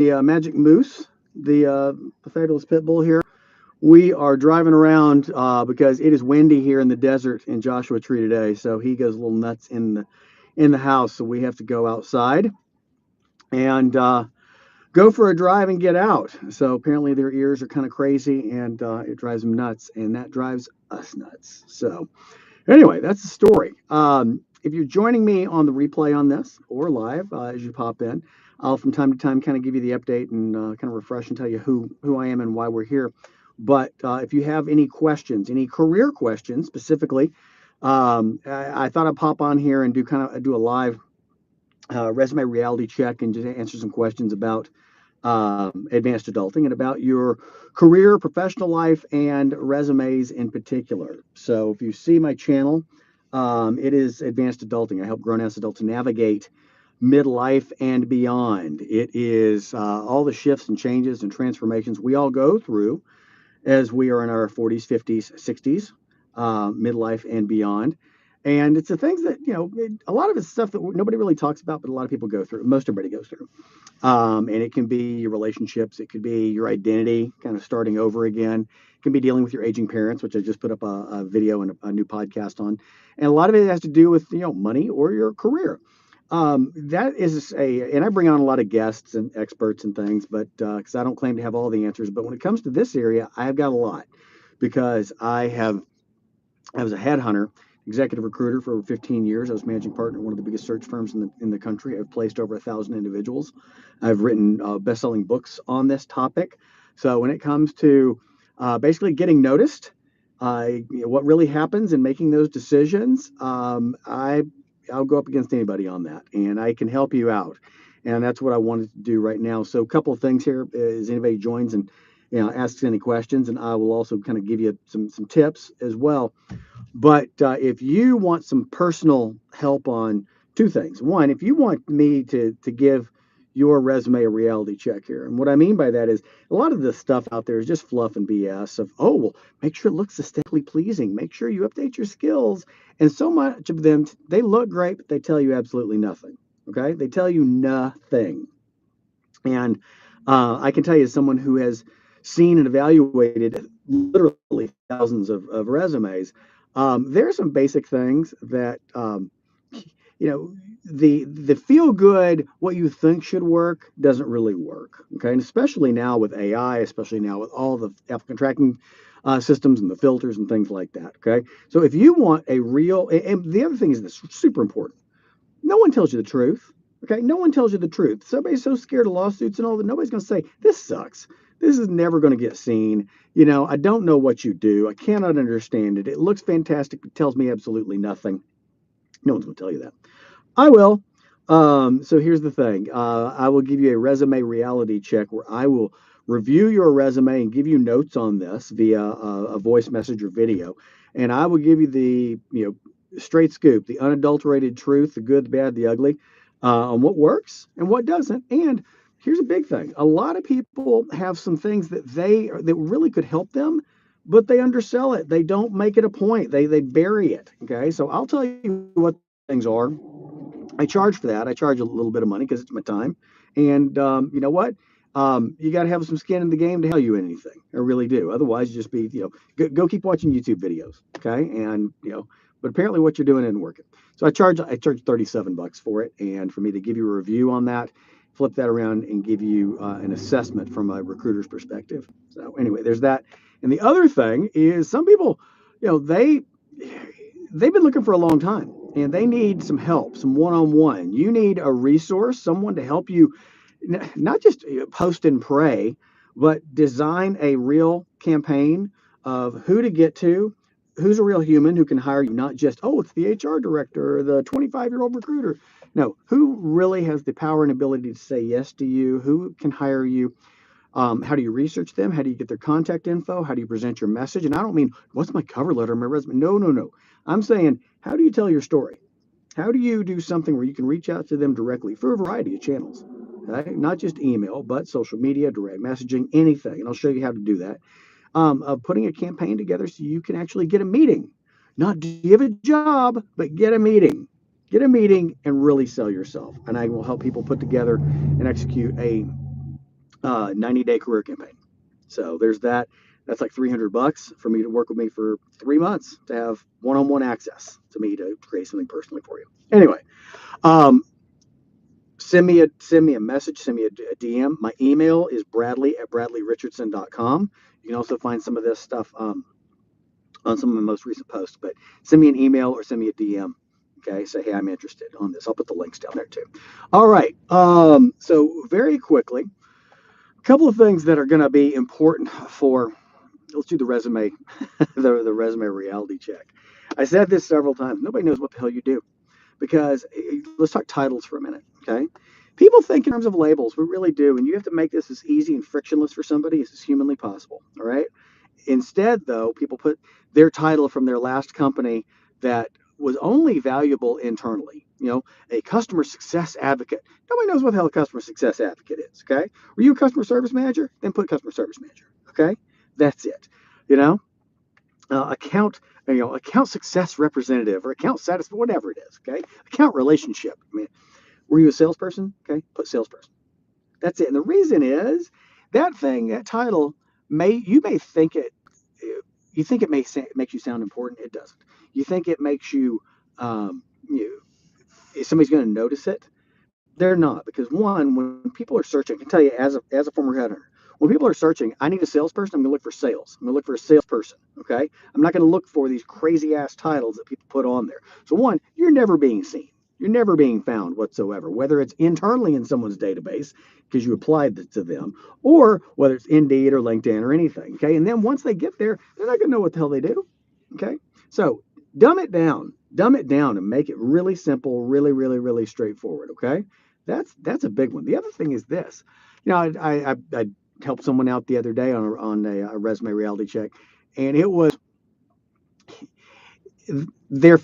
Magic Moose, the fabulous pit bull here. We are driving around because it is windy here in the desert in Joshua Tree today. So he goes a little nuts in the house. So we have to go outside and go for a drive and get out. So apparently their ears are kind of crazy and it drives them nuts, and that drives us nuts. So anyway, that's the story. If you're joining me on the replay on this or live as you pop in, I'll from time to time kind of give you the update and kind of refresh and tell you who I am and why we're here. But if you have any questions, any career questions specifically, I thought I'd pop on here and do a live resume reality check and just answer some questions about advanced adulting and about your career, professional life, and resumes in particular. So if you see my channel, it is advanced adulting. I help grown-ass adults navigate midlife and beyond. It is all the shifts and changes and transformations we all go through as we are in our 40s, 50s, 60s, midlife and beyond. And it's the things that, a lot of it's stuff that nobody really talks about, but a lot of people go through. Most everybody goes through. And it can be your relationships. It could be your identity, kind of starting over again. It can be dealing with your aging parents, which I just put up a video and a new podcast on. And a lot of it has to do with, money or your career. And I bring on a lot of guests and experts and things, but because I don't claim to have all the answers. But when it comes to this area, I've got a lot because I was a headhunter, executive recruiter for over 15 years. I was managing partner at one of the biggest search firms in the country. I've placed over 1,000 individuals. I've written best-selling books on this topic. So when it comes to basically getting noticed, what really happens in making those decisions, I'll go up against anybody on that, and I can help you out. And that's what I wanted to do right now. So a couple of things here as anybody joins and asks any questions, and I will also kind of give you some tips as well. But if you want some personal help on two things, one, if you want me to give your resume a reality check here, and what I mean by that is a lot of the stuff out there is just fluff and BS of, oh, well, make sure it looks aesthetically pleasing, make sure you update your skills, and so much of them, they look great, but they tell you absolutely nothing. Okay, they tell you nothing. And I can tell you, as someone who has seen and evaluated literally thousands of resumes, there are some basic things that the feel good, what you think should work, doesn't really work. Okay, and especially now with AI, especially now with all the applicant tracking systems and the filters and things like that. Okay, so if you want a real, and the other thing is this super important, no one tells you the truth. Okay, no one tells you the truth. Somebody's so scared of lawsuits and all that. Nobody's going to say this sucks. This is never going to get seen. I don't know what you do. I cannot understand it. It looks fantastic, but tells me absolutely nothing. No one's going to tell you that. I will. So here's the thing. I will give you a resume reality check where I will review your resume and give you notes on this via a voice message or video, and I will give you the straight scoop, the unadulterated truth, the good, the bad, the ugly, on what works and what doesn't. And here's a big thing: a lot of people have some things that really could help them, but they undersell it. They don't make it a point. They bury it. Okay, so I'll tell you what those things are. I charge for that. I charge a little bit of money because it's my time. And you know what? You got to have some skin in the game to tell you anything. I really do. Otherwise, you just be, go keep watching YouTube videos. Okay. And, but apparently what you're doing isn't working. So I charge $37 for it. And for me to give you a review on that, flip that around and give you an assessment from a recruiter's perspective. So anyway, there's that. And the other thing is some people, they've been looking for a long time and they need some help, some one-on-one. You need a resource, someone to help you not just post and pray, but design a real campaign of who to get to, who's a real human who can hire you, not just, oh, it's the HR director or the 25-year-old recruiter. No, who really has the power and ability to say yes to you, who can hire you. How do you research them? How do you get their contact info? How do you present your message? And I don't mean, what's my cover letter, my resume? No, no, no. I'm saying, how do you tell your story? How do you do something where you can reach out to them directly through a variety of channels? Right? Not just email, but social media, direct messaging, anything. And I'll show you how to do that. Of putting a campaign together so you can actually get a meeting. Not do you have a job, but get a meeting. Get a meeting and really sell yourself. And I will help people put together and execute a 90-day career campaign. So there's that. That's like $300 for me to work with me for 3 months to have one-on-one access to me to create something personally for you. Anyway, um, send me a message, send me a DM. My email is bradley@bradleyrichardson.com. You can also find some of this stuff on some of my most recent posts. But send me an email or send me a DM. Okay, say hey, I'm interested on this. I'll put the links down there too. All right. So very quickly, a couple of things that are going to be important for. Let's do the resume, the resume reality check. I said this several times. Nobody knows what the hell you do because let's talk titles for a minute. Okay, people think in terms of labels. We really do, and you have to make this as easy and frictionless for somebody as humanly possible. All right. Instead, though, people put their title from their last company that was only valuable internally. A customer success advocate. Nobody knows what the hell a customer success advocate is. Okay, were you a customer service manager? Then put customer service manager. Okay, that's it. You know, account account success representative or account satisfaction, whatever it is. Okay, account relationship. I mean, were you a salesperson? Okay, put salesperson. That's it. And the reason is that title may think it, you think it makes you sound important. It doesn't. You think it makes you, you somebody's going to notice it. They're not, because one, when people are searching, I can tell you as a former headhunter, when people are searching, I need a salesperson. I'm going to look for sales. I'm going to look for a salesperson. Okay, I'm not going to look for these crazy ass titles that people put on there. So one, you're never being seen. You're never being found whatsoever, whether it's internally in someone's database because you applied to them, or whether it's Indeed or LinkedIn or anything. Okay, and then once they get there, they're not going to know what the hell they do. Okay, so dumb it down, and make it really simple, really, really, really straightforward. Okay, that's a big one. The other thing is this. I helped someone out the other day on a resume reality check, and it was their